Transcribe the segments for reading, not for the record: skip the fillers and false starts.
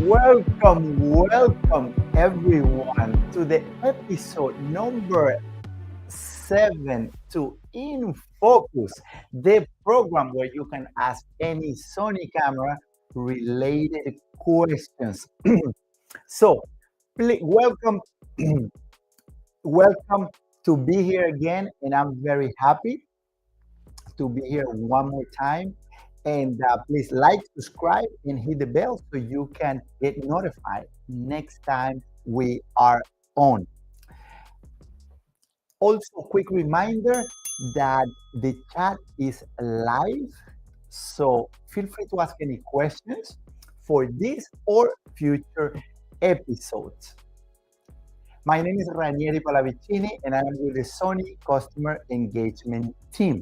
welcome everyone to the episode number 7 to In Focus, the program where you can ask any Sony camera related questions. So, please welcome, welcome to be here again, and I'm very happy to be here one more time. And please like, subscribe, and hit the bell so you can get notified next time we are on. Also, quick reminder that the chat is live, so feel free to ask any questions for this or future episodes. My name is Ranieri Pallavicini, and I am with the Sony Customer Engagement Team.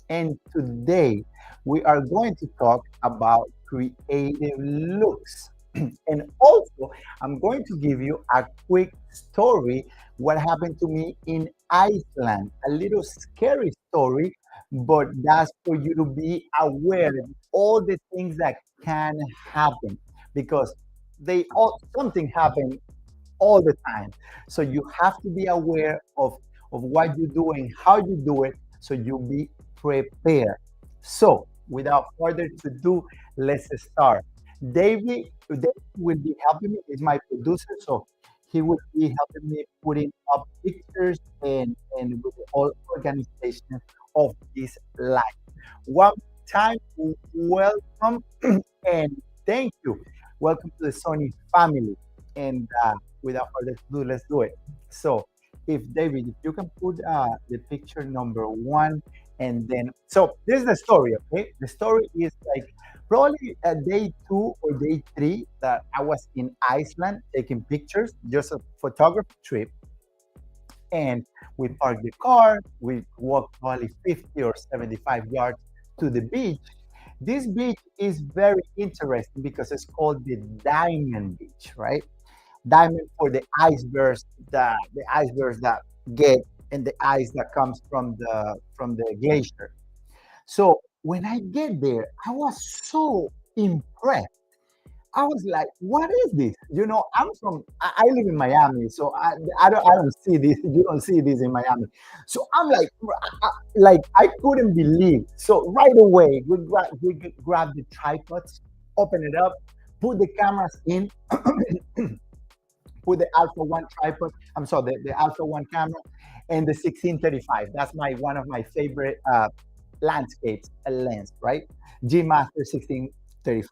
And today we are going to talk about creative looks. And also, I'm going to give you a quick story what happened to me in Iceland. A little scary story, but that's for you to be aware of all the things that can happen because something happen all the time. So you have to be aware of what you do and how you do it so you be prepared. So without further ado, let's start. David will be helping me. He's my producer, so he will be helping me putting up pictures and with the whole organization of this live. One time, welcome and thank you. Welcome to the Sony family. And without further ado, let's do it. So, if David, if you can put the picture number 1, and then so this is the story. Okay, the story is like probably day 2 or day 3 that I was in Iceland taking pictures, just a photography trip. And we parked the car, we walked probably 50 or 75 yards to the beach. This beach is very interesting because it's called the Diamond Beach, right? Diamond for the icebergs, the icebergs that get and the ice that comes from the glacier. So when I get there, I was so impressed. I was like, "What is this?" I live in Miami, so I don't see this. You don't see this in Miami. So I'm like, like I couldn't believe. So right away, we grab the tripods, open it up, put the cameras in, put the Alpha One tripod. I'm sorry, the Alpha One camera, and the 1635. That's my one of my favorite landscapes lens, right? G Master 1635.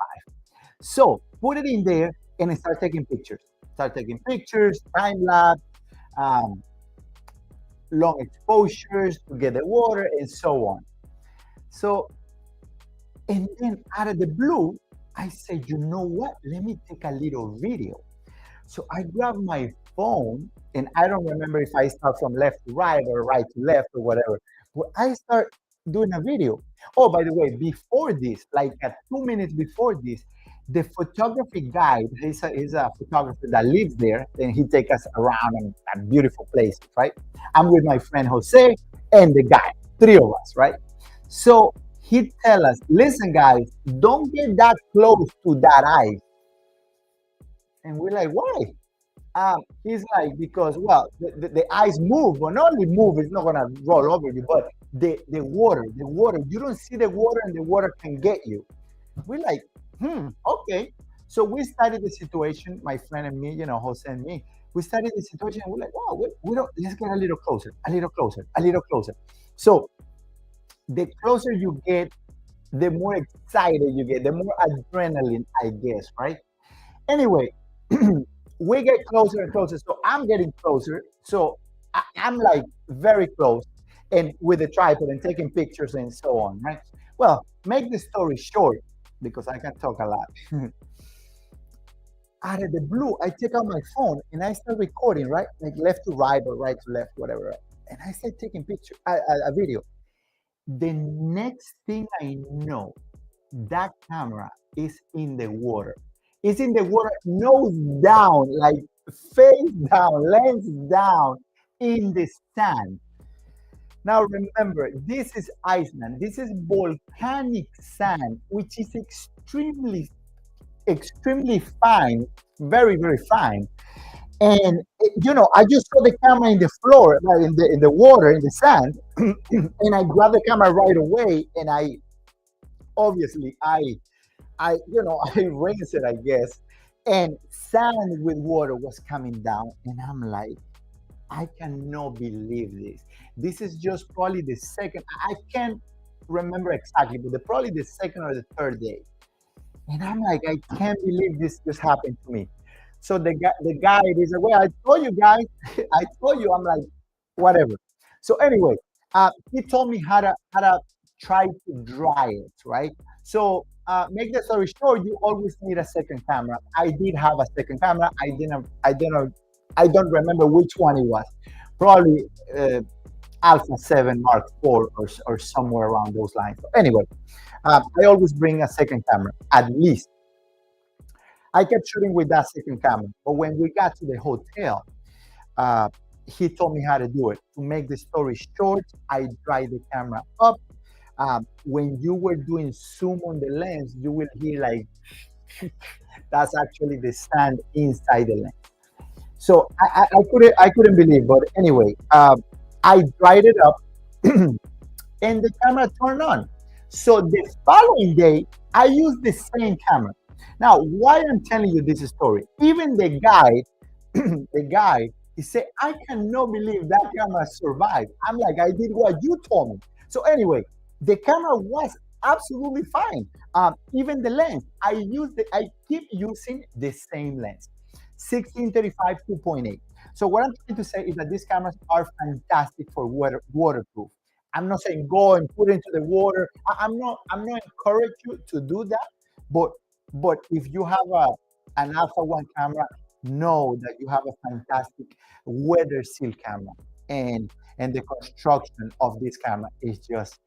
So put it in there and I start taking pictures. Start taking pictures, time lapse, um, long exposures to get the water, and so on. So, and then out of the blue, I said, you know what? Let me take a little video. So I grab my phone, and I don't remember if I start from left to right or right to left or whatever. But I start doing a video. Oh, by the way, before this, like 2 minutes before this, the photography guide, he's a photographer that lives there, and he take us around and beautiful places, right? I'm with my friend Jose and the guy, 3 of us, right? So he tell us, listen, guys, don't get that close to that ice. And we're like, why? He's like, because, well, the ice move, but not only move, it's not going to roll over you, but the water, you don't see the water and the water can get you. We're like, okay. So we studied the situation, my friend and me, Jose and me, we studied the situation and we're like, wow, we don't, let's get a little closer, a little closer, a little closer. So the closer you get, the more excited you get, the more adrenaline, I guess, right? Anyway, we get closer and closer. So I'm getting closer. So I'm like very close and with the tripod and taking pictures and so on, right? Well, make the story short because I can talk a lot. Out of the blue, I take out my phone and I start recording, right? Like left to right or right to left, whatever. Right? And I start taking a video. The next thing I know, that camera is in the water. It's in the water, nose down, like face down, lens down in the sand. Now remember, this is Iceland. This is volcanic sand, which is extremely extremely fine, very, very fine. And I just saw the camera in the floor, like in the water, in the sand, and I grabbed the camera right away. And obviously, I rinsed it, I guess, and sand with water was coming down, and I'm like, I cannot believe this. This is just probably the second. I can't remember exactly, but probably the second or the third day. And I'm like, I can't believe this just happened to me. So the guy, he said, well, I told you guys, I told you. I'm like, whatever. So anyway, he told me how to try to dry it, right? So make the story short, you always need a second camera. I did have a second camera. I don't remember which one it was. Probably Alpha 7 Mark 4 or somewhere around those lines. So anyway, I always bring a second camera, at least. I kept shooting with that second camera. But when we got to the hotel, uh, he told me how to do it. To make the story short, I dried the camera up. When you were doing zoom on the lens, you will hear like that's actually the sand inside the lens. So I couldn't believe. But anyway, I dried it up, and the camera turned on. So the following day, I used the same camera. Now, why I'm telling you this story? Even the guy, the guy, he said, I cannot believe that camera survived. I'm like, I did what you told me. So anyway, the camera was absolutely fine. Even the lens, I keep using the same lens, 1635 2.8. So what I'm trying to say is that these cameras are fantastic for waterproof. I'm not saying go and put it into the water. I'm not encourage you to do that. But if you have an Alpha One camera, know that you have a fantastic weather seal camera, and the construction of this camera is just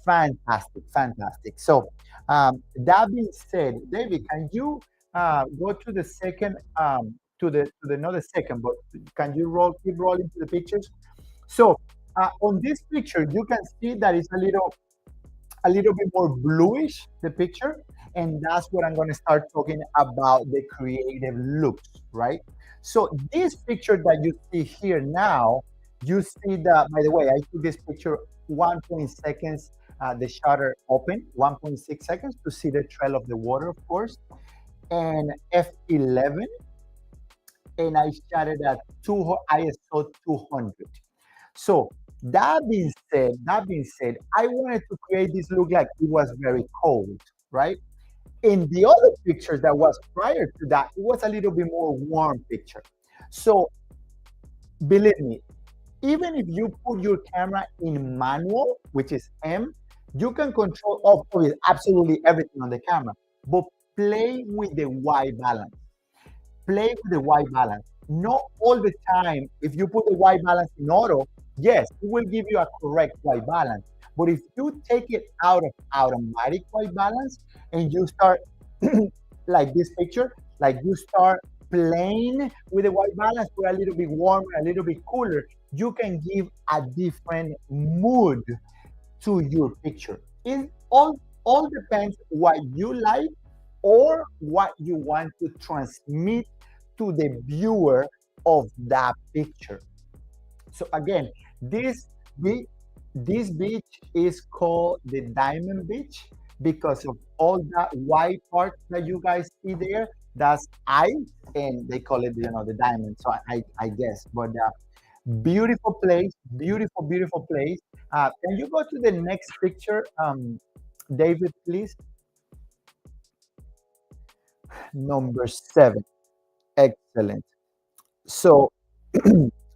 fantastic, fantastic. So that being said, David, can you go to the second to the not the second, but can you keep rolling to the pictures? So on this picture, you can see that it's a little bit more bluish, the picture. And that's what I'm going to start talking about, the creative looks, right? So this picture that you see here now, you see by the way, I took this picture 1.6 seconds, the shutter open, 1.6 seconds to see the trail of the water, of course, and f11, and I shot it at ISO 200. So that being said, I wanted to create this look like it was very cold, right? In the other pictures that was prior to that, it was a little bit more warm picture. So believe me, even if you put your camera in manual, which is M, you can control absolutely everything on the camera, but play with the white balance. Play with the white balance. Not all the time, if you put the white balance in auto, yes, it will give you a correct white balance. But if you take it out of automatic white balance and you start like this picture, like you start playing with the white balance for a little bit warmer, a little bit cooler, you can give a different mood to your picture. It all depends what you like or what you want to transmit to the viewer of that picture. So again, this beach, this beach is called the Diamond Beach because of all that white part that you guys see there. That's ice, and they call it, the diamond. So I guess, but beautiful place, beautiful, beautiful place. Can you go to the next picture, David, please? Number 7. Excellent. So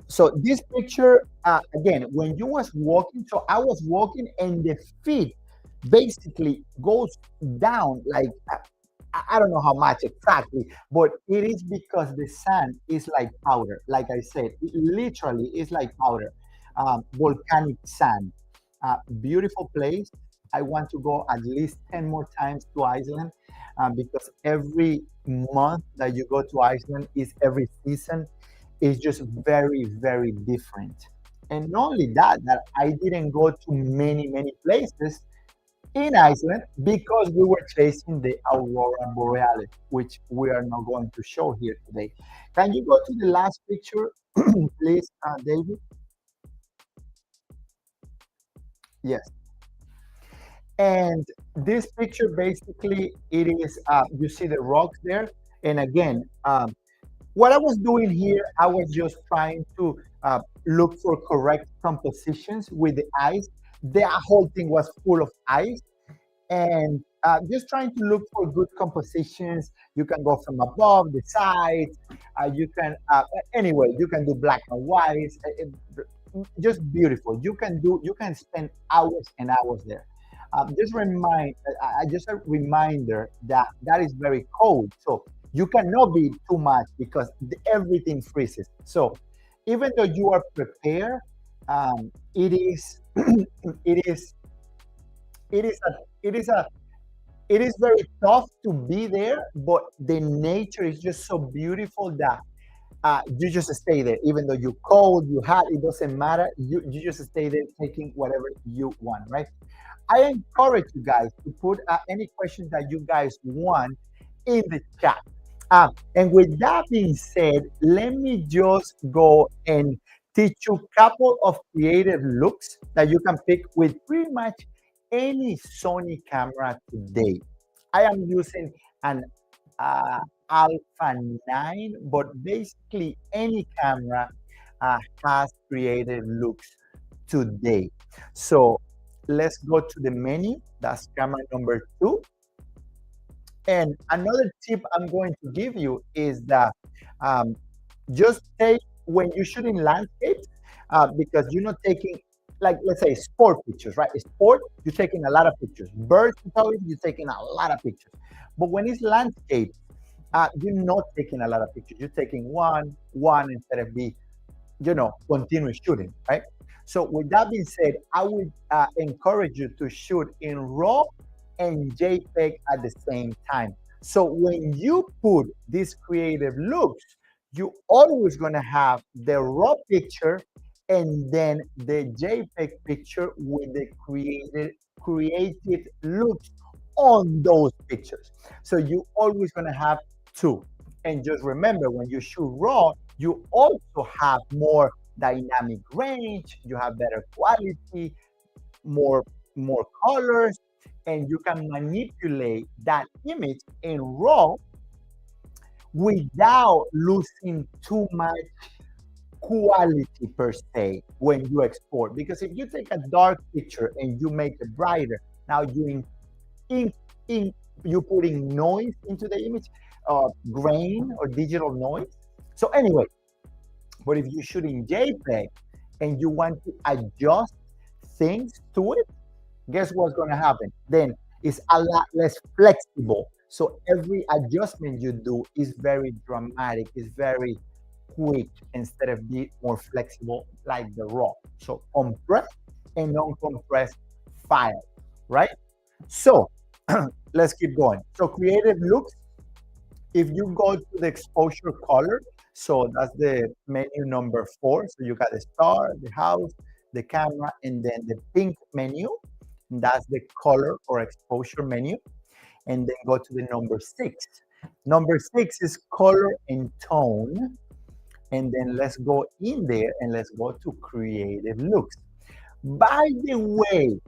so this picture, again, when you was walking, so I was walking and the feet basically goes down like I don't know how much exactly, but it is because the sand is like powder. Like I said, it literally is like powder, volcanic sand. Beautiful place. I want to go at least 10 more times to Iceland, because every month that you go to Iceland is every season is just very, very different. And not only that, that I didn't go to many, many places. in Iceland because we were chasing the aurora borealis, which we are not going to show here today. Can you go to the last picture, please, David? Yes. And this picture basically it is you see the rocks there, and again, what I was doing here, I was just trying to look for correct compositions with the ice. The whole thing was full of ice, and just trying to look for good compositions. You can go from above, the sides. You can anyway. You can do black and white. Just beautiful. You can spend hours and hours there. Just a reminder that that is very cold. So you cannot be too much because everything freezes. So even though you are prepared, it is it is it is a it is a it is very tough to be there, but the nature is just so beautiful that you just stay there, even though you cold, you hot, it doesn't matter. You just stay there taking whatever you want, right? I encourage you guys to put any questions that you guys want in the chat. And with that being said, let me just go and teach you a couple of creative looks that you can pick with pretty much any Sony camera today. I am using an Alpha 9, but basically any camera has creative looks today. So let's go to the menu. That's camera number 2. And another tip I'm going to give you is that just take when you're shooting landscapes, because you're not taking, like, let's say sport pictures, right? Sport, you're taking a lot of pictures. Bird photography, you're taking a lot of pictures. But when it's landscape, you're not taking a lot of pictures. You're taking one instead of be, continuous shooting, right? So with that being said, I would encourage you to shoot in RAW and JPEG at the same time. So when you put these creative looks, you always going to have the RAW picture and then the JPEG picture with the creative looks on those pictures. So you always going to have two. And just remember, when you shoot RAW, you also have more dynamic range, you have better quality, more colors, and you can manipulate that image in RAW without losing too much quality per se when you export. Because if you take a dark picture and you make it brighter, now you putting noise into the image, grain or digital noise. So anyway, but if you shoot in JPEG and you want to adjust things to it, guess what's going to happen? Then it's a lot less flexible. So every adjustment you do is very dramatic, is very quick instead of being more flexible like the RAW. So compressed and non-compressed file, right? So let's keep going. So creative looks, if you go to the exposure color, so that's the menu number 4. So you got the star, the house, the camera, and then the pink menu. And that's the color or exposure menu. And then go to the number 6. Number 6 is color and tone. And then let's go in there and let's go to creative looks. By the way,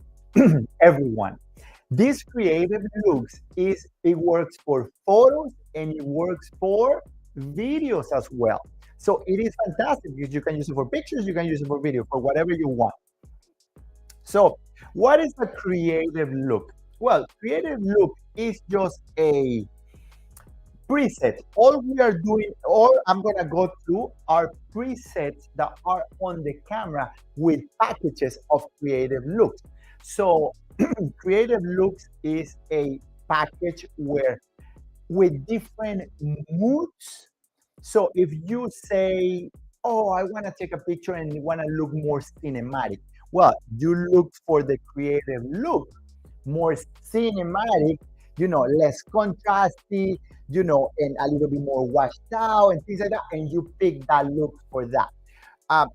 everyone, this creative looks it works for photos and it works for videos as well. So it is fantastic because you can use it for pictures, you can use it for video, for whatever you want. So what is a creative look? Well, creative look is just a preset. All we are doing, all I'm going to go through are presets that are on the camera with packages of creative looks. So creative looks is a package where with different moods. So if you say, oh, I want to take a picture and you want to look more cinematic, well, you look for the creative look, more cinematic, less contrasty, and a little bit more washed out and things like that, and you pick that look for that.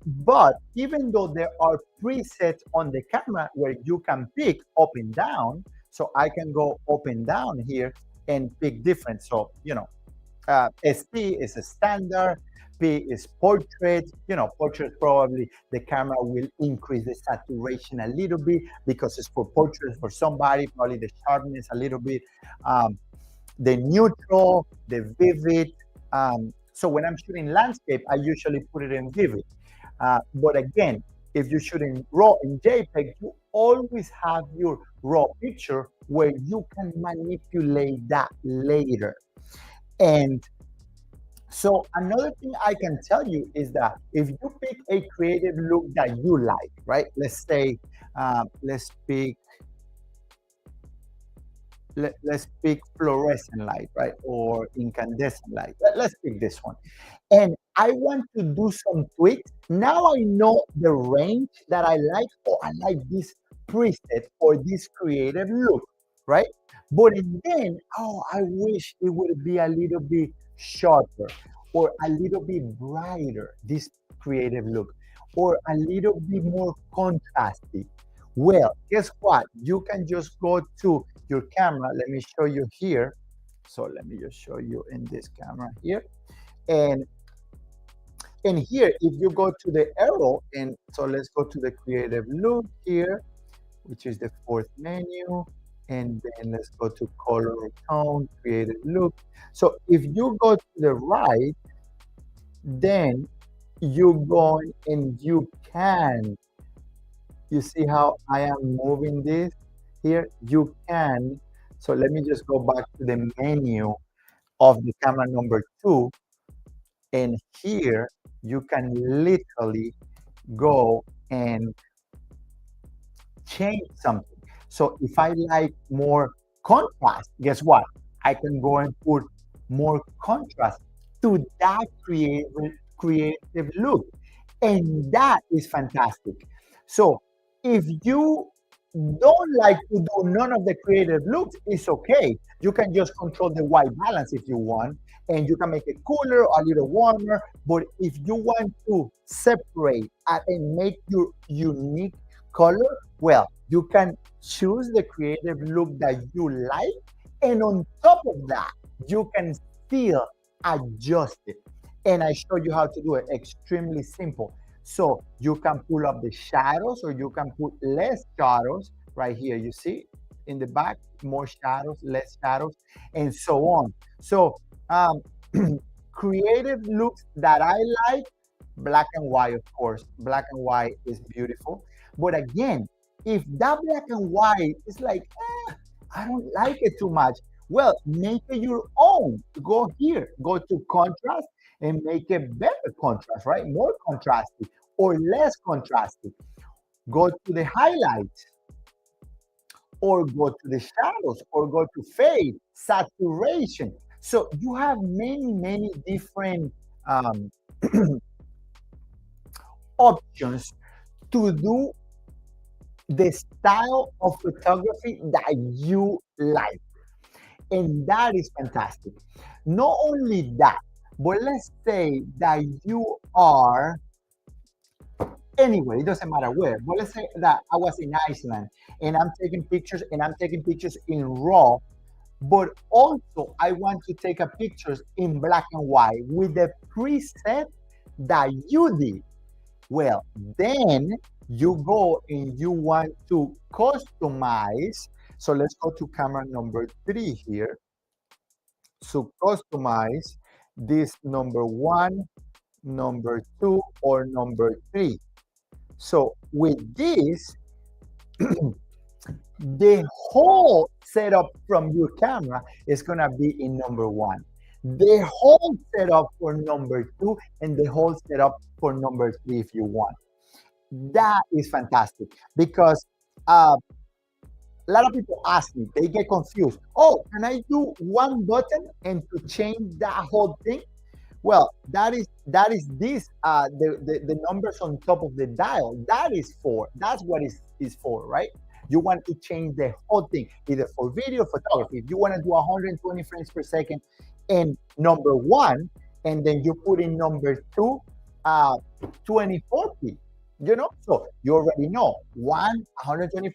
But even though there are presets on the camera where you can pick up and down, So I can go up and down here and pick different. So, ST is a standard, P is portrait. Portrait, probably the camera will increase the saturation a little bit because it's for portraits for somebody, probably the sharpness a little bit. The neutral, the vivid. So when I'm shooting landscape, I usually put it in vivid. But again, if you're shooting RAW in JPEG, you always have your RAW picture where you can manipulate that later. And so another thing I can tell you is that if you pick a creative look that you like, right? Let's say, let's pick fluorescent light, right? Or incandescent light. Let's pick this one. And I want to do some tweaks. Now I know the range that I like, or I like this preset or this creative look, right? But then, I wish it would be a little bit sharper or a little bit brighter, this creative look, or a little bit more contrasty. Well, guess what? You can just go to your camera. Let me show you here. So let me just show you in this camera here. And here, if you go to the arrow, and so let's go to the creative look here, which is the fourth menu. And then let's go to color tone, creative look. So if you go to the right, then you go and you can, you see how I am moving this here? You can, so let me just go back to the menu of the camera number 2. And here you can literally go and change something. So if I like more contrast, guess what? I can go and put more contrast to that creative look. And that is fantastic. So if you don't like to do none of the creative looks, it's okay. You can just control the white balance if you want, and you can make it cooler, a little warmer. But if you want to separate and make your unique color, well, you can choose the creative look that you like. And on top of that, you can still adjust it. And I show you how to do it. Extremely simple. So you can pull up the shadows, or you can put less shadows right here. You see in the back, more shadows, less shadows, and so on. So creative looks that I like, black and white, of course. Black and white is beautiful. But again, if that black and white is like, I don't like it too much, well, make it your own. Go here, go to contrast, and make it better contrast, right? More contrasty or less contrasty. Go to the highlights, or go to the shadows, or go to fade, saturation. So you have many different options to do the style of photography that you like. And that is fantastic. Not only that, but let's say that you are anywhere, it doesn't matter where, but let's say that I was in Iceland and I'm taking pictures, in RAW, but also I want to take pictures in black and white with the preset that you did. Well, then you go and you want to customize. So let's go to camera number 3 here. So customize this number 1, number 2, or number 3. So with this, the whole setup from your camera is gonna be in number 1. The whole setup for number 2, and the whole setup for number 3 if you want. That is fantastic, because a lot of people ask me, they get confused. Oh, can I do one button and to change that whole thing? Well, that is this the numbers on top of the dial. That's what is for, right? You want to change the whole thing, either for video, photography. If you want to do 120 frames per second in number 1, and then you put in number 2, 2040. So you already know 120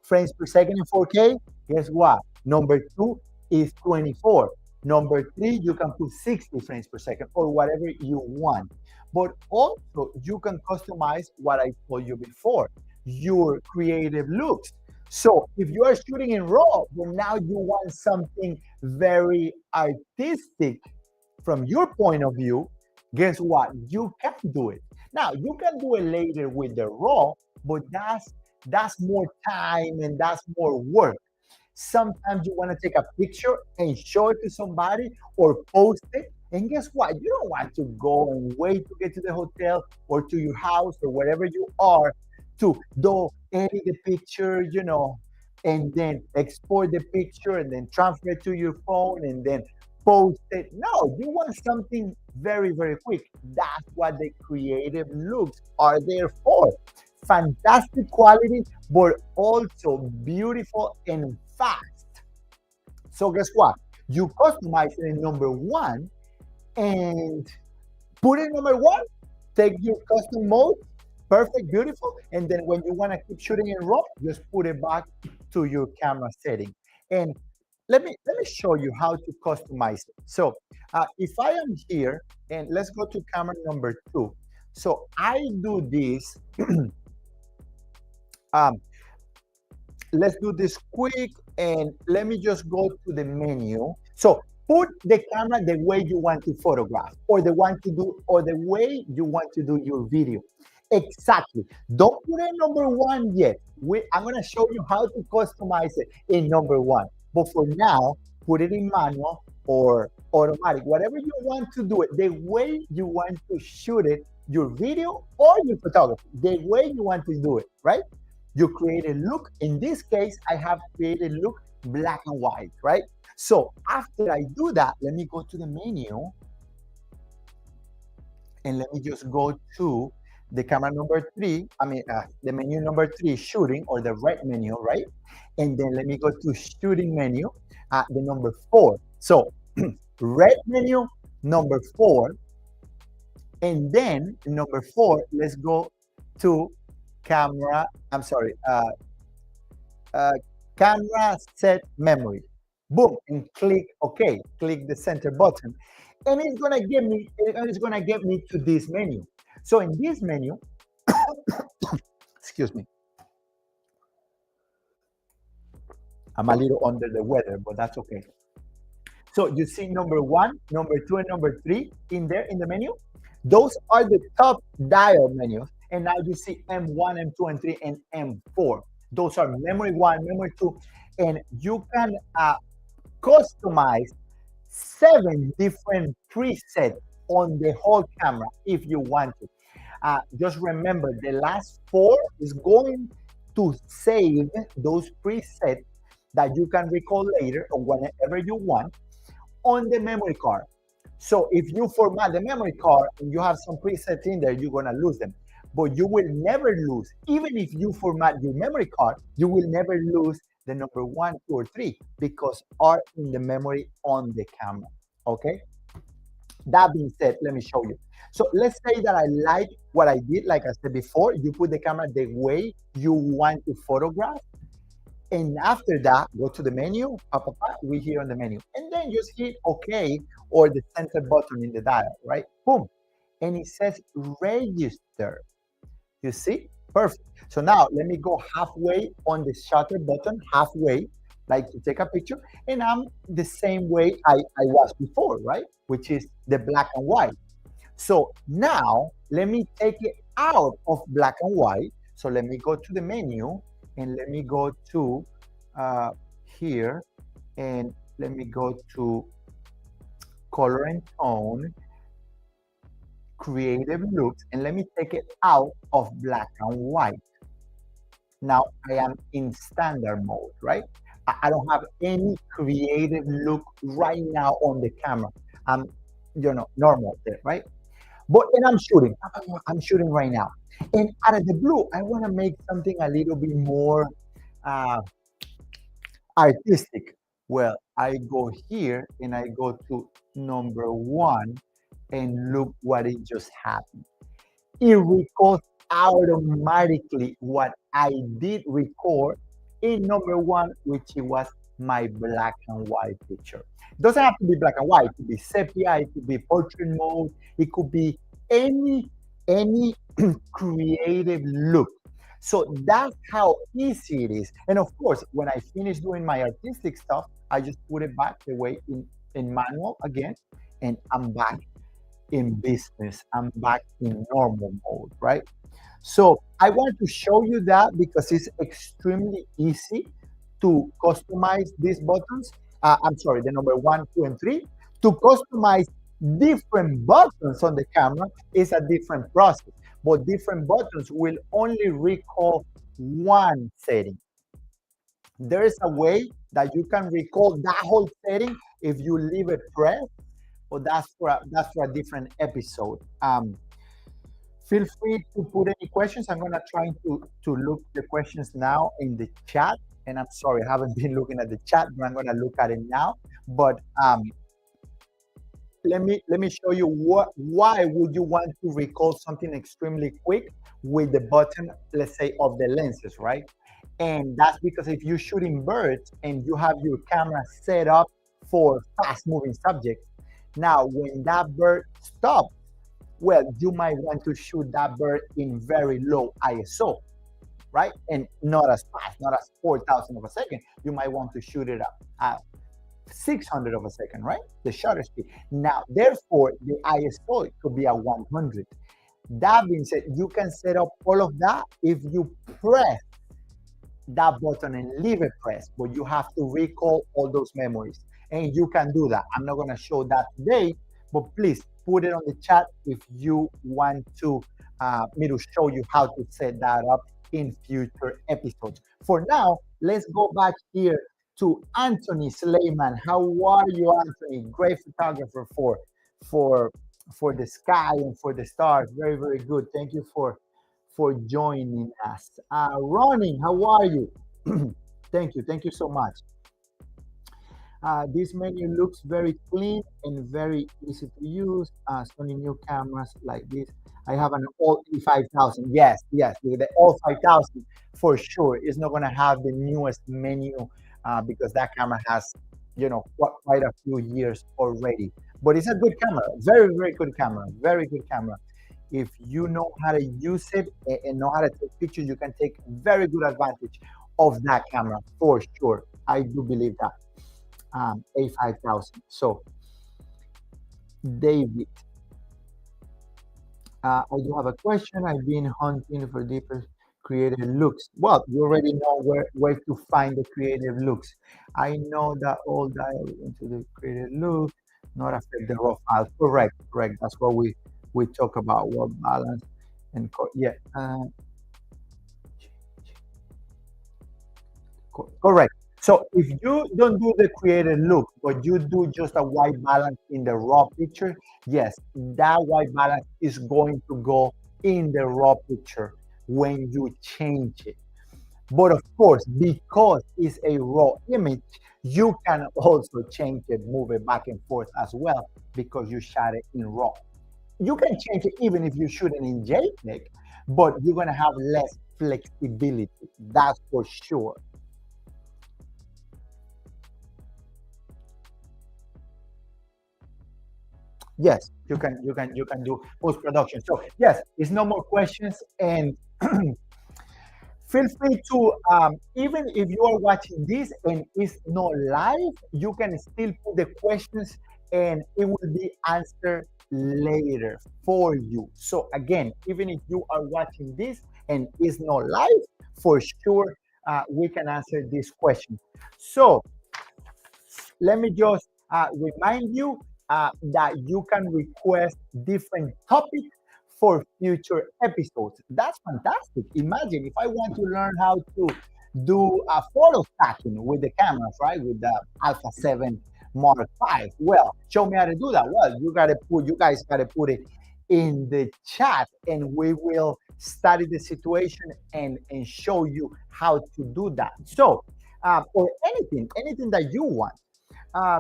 frames per second in 4K. Guess what? Number 2 is 24. Number 3, you can put 60 frames per second or whatever you want. But also, you can customize what I told you before, your creative looks. So if you are shooting in RAW, but now you want something very artistic from your point of view, guess what? You can do it. Now you can do it later with the RAW, but that's more time and that's more work. Sometimes you want to take a picture and show it to somebody or post it. And guess what? You don't want to go and wait to get to the hotel or to your house or wherever you are to do edit the picture, and then export the picture and then transfer it to your phone and then post it. No, you want something very, very quick. That's what the creative looks are there for. Fantastic quality, but also beautiful and fast. So guess what? You customize it in number 1 and put it in number 1, take your custom mode, perfect, beautiful, and then when you want to keep shooting in RAW, just put it back to your camera setting. And let me show you how to customize it. So if I am here, and let's go to camera number 2. So I do this. Let's do this quick, and let me just go to the menu. So put the camera the way you want to photograph, or the way you want to do your video. Exactly. Don't put it in number 1 yet. I'm going to show you how to customize it in number 1. But for now, put it in manual or automatic, whatever you want to do it, the way you want to shoot it, your video or your photography, the way you want to do it, right? You create a look. In this case, I have created look black and white, right? So after I do that, let me go to the menu and let me just go to the camera number 3, the menu number 3, shooting, or the red menu, right? And then let me go to shooting menu, the number 4. So red menu, number 4. And then number 4, let's go to camera set memory. Boom, and click OK. Click the center button. And it's gonna get me to this menu. So in this menu, excuse me, I'm a little under the weather, but that's okay. So you see number 1, number 2, and number 3 in there in the menu. Those are the top dial menus. And now you see M1, M2, and 3, and M4. Those are memory 1, memory 2, and you can customize 7 different presets on the whole camera if you want to. Just remember, the last 4 is going to save those presets that you can recall later or whenever you want on the memory card. So if you format the memory card and you have some presets in there, you're going to lose them. But you will never lose, even if you format your memory card, you will never lose the number 1, 2, or 3 because are in the memory on the camera. Okay? That being said, let me show you. So let's say that I like what I did, like I said before, you put the camera the way you want to photograph. And after that, go to the menu, we're here on the menu. And then just hit OK or the center button in the dial, right? Boom. And it says register. You see? Perfect. So now let me go halfway on the shutter button, halfway, like to take a picture. And I'm the same way I was before, right? Which is the black and white. So now let me take it out of black and white. So let me go to the menu and let me go to here and let me go to color and tone, creative looks, and let me take it out of black and white. Now I am in standard mode, right? I don't have any creative look right now on the camera. I'm, normal there, right? But and I'm shooting right now. And out of the blue, I want to make something a little bit more artistic. Well, I go here and I go to number 1 and look what it just happened. It records automatically what I did record in number one, which it was my black and white picture. Doesn't have to be black and white. It could be sepia. It could be portrait mode. It could be any creative look. So that's how easy it is. And of course, when I finish doing my artistic stuff, I just put it back the way in manual again, and I'm back in business. I'm back in normal mode, right? So I want to show you that because it's extremely easy to customize these buttons. I'm sorry, the number one, two, and three. To customize different buttons on the camera is a different process, but different buttons will only recall one setting. There is a way that you can recall that whole setting if you leave it pressed, but that's for a different episode. Feel free to put any questions. I'm gonna try to look the questions now in the chat. And I'm sorry, I haven't been looking at the chat, but I'm gonna look at it now. But let me show you why would you want to recall something extremely quick with the button, let's say, of the lenses, right? And that's because if you're shooting birds and you have your camera set up for fast moving subjects, now when that bird stops, well, you might want to shoot that bird in very low ISO, right? And not as fast, not as 4,000 of a second. You might want to shoot it up at 600 of a second, right? The shutter speed. Now, therefore, the ISO could be at 100. That being said, you can set up all of that if you press that button and leave it pressed, but you have to recall all those memories. And you can do that. I'm not going to show that today, but please put it on the chat if you want to me to show you how to set that up in future episodes. For now, let's go back here to Anthony Slayman. How are you, Anthony? Great photographer for the sky and for the stars. Very, very good. Thank you for joining us. Ronnie, how are you? Thank you so much. This menu looks very clean and very easy to use. Sony new cameras like this. I have an old E5000. Yes, the old 5000 for sure is not going to have the newest menu because that camera has, quite a few years already. But it's a good camera, very, very good camera, very good camera. If you know how to use it and know how to take pictures, you can take very good advantage of that camera for sure. I do believe that. A5000. So, David, I do have a question. I've been hunting for deeper creative looks. Well, you already know where to find the creative looks. I know that all dial into the creative look, not affect the raw file. Correct. That's what we talk about, work balance and correct. So if you don't do the creative look, but you do just a white balance in the raw picture, yes, that white balance is going to go in the raw picture when you change it. But of course, because it's a raw image, you can also change it, move it back and forth as well, because you shot it in raw. You can change it even if you shoot it in JPEG, but you're going to have less flexibility. That's for sure. Yes, you can do post production. So yes, it's no more questions, and feel free to even if you are watching this and it's not live, you can still put the questions and it will be answered later for you. So again, even if you are watching this and it's not live, for sure we can answer this question. So let me just remind you that you can request different topics for future episodes. That's fantastic. Imagine if I want to learn how to do a photo stacking with the cameras, right? With the Alpha 7 Mark 5. Well, show me how to do that. Well, you guys gotta put it in the chat and we will study the situation and show you how to do that. So, or anything that you want.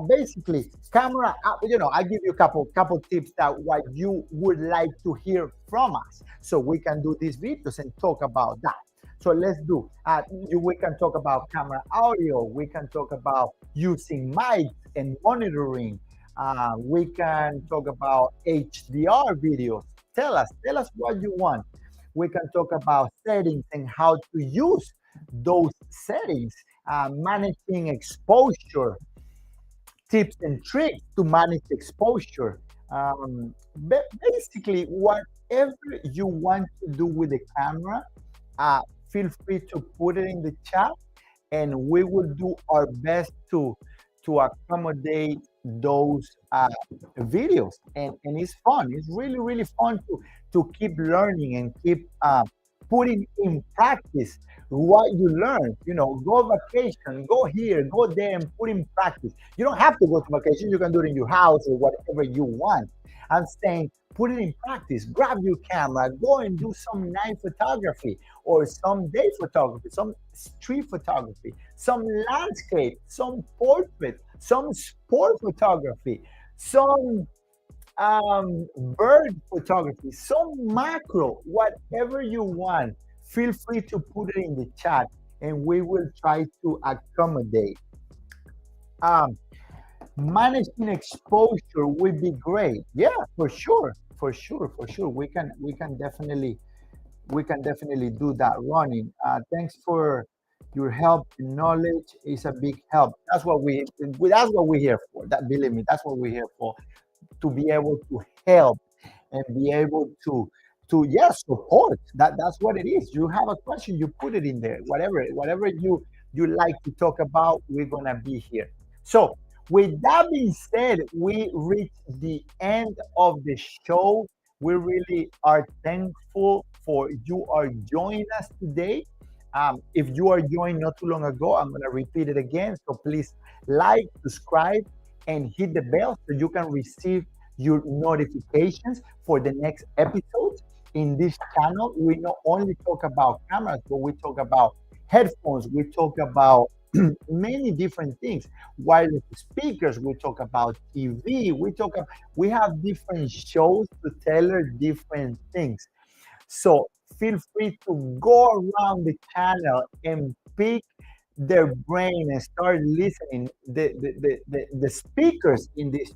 Basically, camera, I give you a couple tips that what you would like to hear from us, so we can do these videos and talk about that. So let's do. We can talk about camera audio. We can talk about using mics and monitoring. We can talk about HDR videos. Tell us what you want. We can talk about settings and how to use those settings, managing exposure, tips and tricks to manage exposure. Basically, whatever you want to do with the camera, feel free to put it in the chat, and we will do our best to accommodate those videos. And it's fun. It's really fun to keep learning and keep putting in practice what you learn. Go vacation, go here, go there, and put in practice. You don't have to go to vacation. You can do it in your house or whatever you want. I'm saying put it in practice. Grab your camera, go and do some night photography or some day photography, some street photography, some landscape, some portrait, some sport photography, some bird photography, some macro, whatever you want. Feel free to put it in the chat and we will try to accommodate. Um, Managing exposure would be great. Yeah, for sure, for sure, for sure. We can definitely do that running. Thanks for your help and knowledge. Is a big help. That's what we're here for. That, believe me, that's what we're here for, to be able to help and be able to yes, support. That's what it is. You have a question, you put it in there. Whatever you like to talk about, we're gonna be here. So with that being said, we reach the end of the show. We really are thankful for you are joining us today. If you are joined not too long ago, I'm going to repeat it again. So please like, subscribe, and hit the bell so you can receive your notifications for the next episodes. In this channel, we not only talk about cameras, but we talk about headphones, we talk about many different things. Wireless speakers, we talk about TV, we have different shows to tailor different things. So feel free to go around the channel and pick their brain and start listening. The speakers in this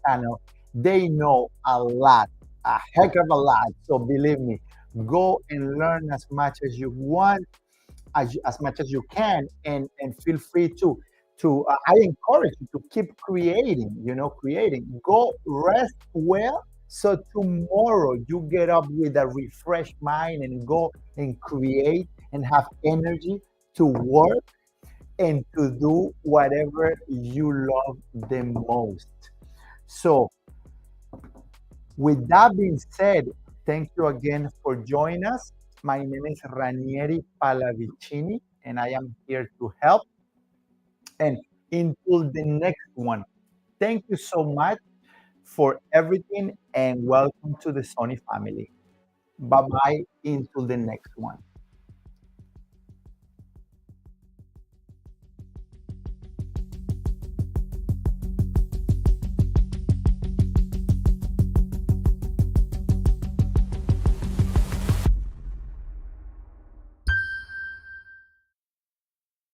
channel, they know a lot, a heck of a lot. So believe me, go and learn as much as you want, as much as you can, and feel free to I encourage you to keep creating. Go rest well, so tomorrow you get up with a refreshed mind and go and create and have energy to work and to do whatever you love the most. So with that being said, thank you again for joining us. My name is Ranieri Pallavicini, and I am here to help. And until the next one, thank you so much for everything and welcome to the Sony family. Bye bye until the next one.